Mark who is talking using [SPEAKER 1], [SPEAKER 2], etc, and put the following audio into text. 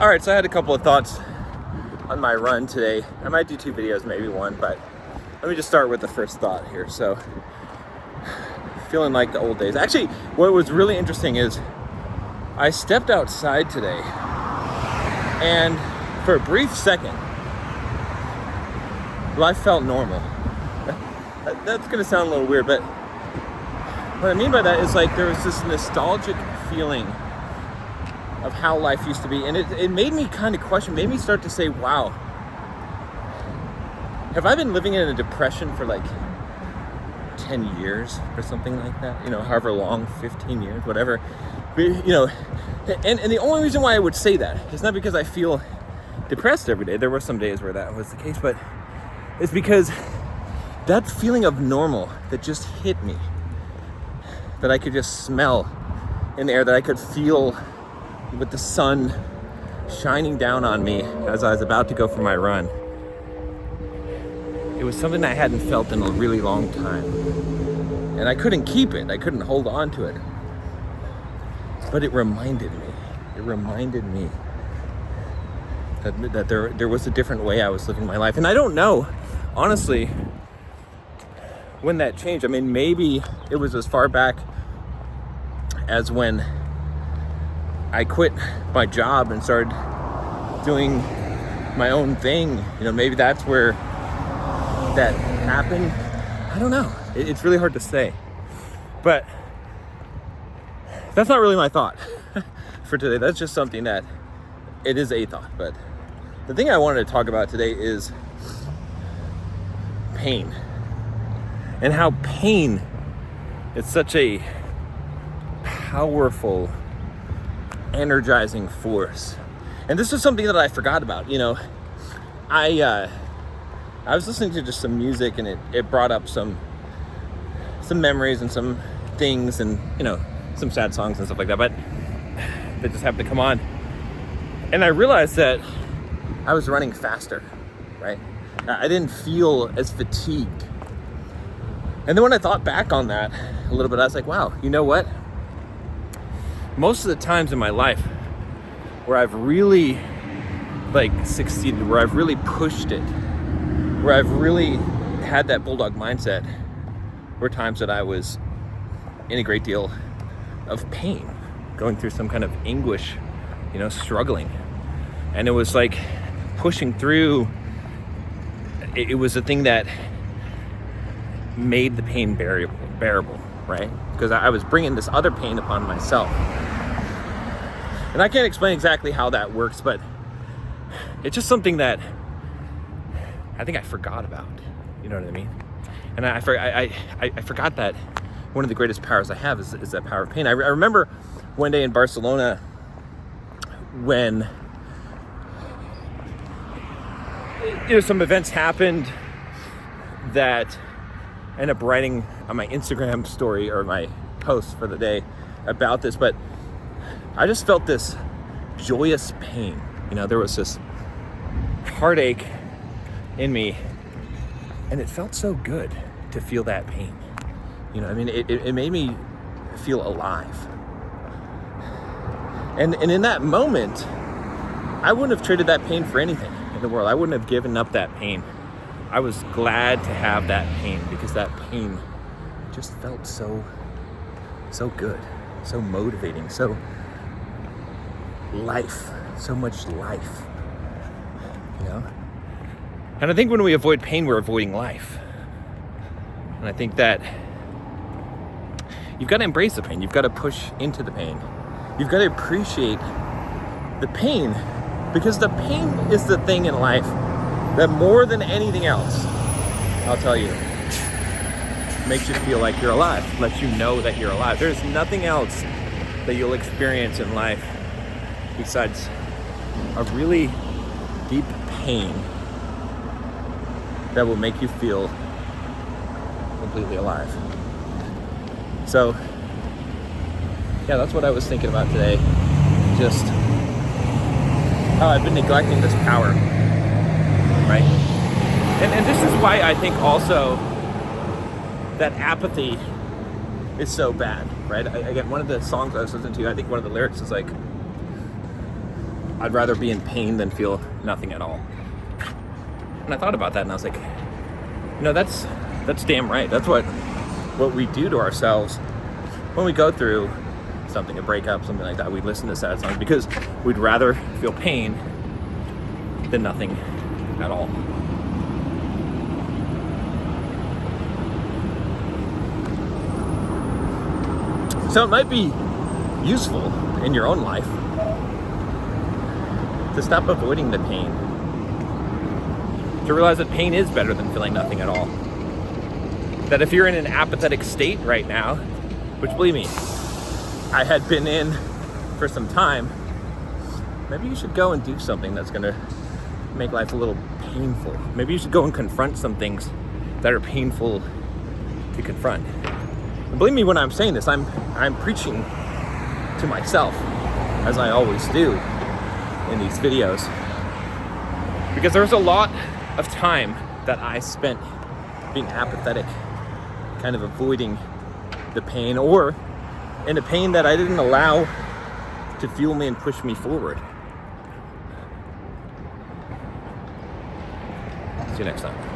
[SPEAKER 1] All right, so I had a couple of thoughts on my run today. I might do 2 videos, maybe 1, but let me just start with the first thought here. So, feeling like the old days. Actually, what was really interesting is I stepped outside today, and for a brief second, life felt normal. That's gonna sound a little weird, but what I mean by that is like there was this nostalgic feeling of how life used to be, and it made me kind of question, made me start to say, wow, have I been living in a depression for like 10 years or something like that? You know, however long, 15 years, whatever. But, you know, and the only reason why I would say that is not because I feel depressed every day. There were some days where that was the case, but it's because that feeling of normal that just hit me, that I could just smell in the air, that I could feel with the sun shining down on me as I was about to go for my run. It was something I hadn't felt in a really long time. And I couldn't keep it. I couldn't hold on to it. But it reminded me that there was a different way I was living my life. And I don't know, honestly, when that changed. I mean, maybe it was as far back as when I quit my job and started doing my own thing. You know, maybe that's where that happened. I don't know. It's really hard to say. But that's not really my thought for today. That's just something that it is a thought. But the thing I wanted to talk about today is pain. And how pain is such a powerful, energizing force. And this is something that I forgot about. You know, I was listening to just some music, and it brought up some memories and some things, and you know, some sad songs and stuff like that, but they just happened to come on, and I realized that I was running faster, right? I didn't feel as fatigued. And then when I thought back on that a little bit, I was like, wow, you know what? Most of the times in my life where I've really like succeeded, where I've really pushed it, where I've really had that bulldog mindset, were times that I was in a great deal of pain, going through some kind of anguish, you know, struggling. And it was like pushing through. It was a thing that made the pain bearable, right? Because I was bringing this other pain upon myself. And I can't explain exactly how that works, but it's just something that I think I forgot about. You know what I mean? And I forgot that one of the greatest powers I have is that power of pain. I remember one day in Barcelona when, you know, some events happened that I ended up writing on my Instagram story or my post for the day about this, but I just felt this joyous pain. You know, there was this heartache in me, and it felt so good to feel that pain. You know, I mean, it made me feel alive. And in that moment, I wouldn't have traded that pain for anything in the world. I wouldn't have given up that pain. I was glad to have that pain because that pain just felt so good, so motivating, so much life, you know? And I think when we avoid pain, we're avoiding life. And I think that you've got to embrace the pain. You've got to push into the pain. You've got to appreciate the pain, because the pain is the thing in life that more than anything else, I'll tell you, makes you feel like you're alive, lets you know that you're alive. There's nothing else that you'll experience in life besides a really deep pain that will make you feel completely alive. So, yeah, that's what I was thinking about today. Just how I've been neglecting this power, right? And this is why I think also that apathy is so bad, right? Again, one of the songs I was listening to, I think one of the lyrics is like, I'd rather be in pain than feel nothing at all. And I thought about that, and I was like, that's damn right. That's what we do to ourselves when we go through something, a breakup, something like that. We listen to sad songs because we'd rather feel pain than nothing at all. So it might be useful in your own life to stop avoiding the pain, to realize that pain is better than feeling nothing at all. That if you're in an apathetic state right now, which believe me, I had been in for some time, maybe you should go and do something that's gonna make life a little painful. Maybe you should go and confront some things that are painful to confront. And believe me when I'm saying this, I'm preaching to myself, as I always do in these videos. Because there was a lot of time that I spent being apathetic, kind of avoiding the pain, or in a pain that I didn't allow to fuel me and push me forward. See you next time.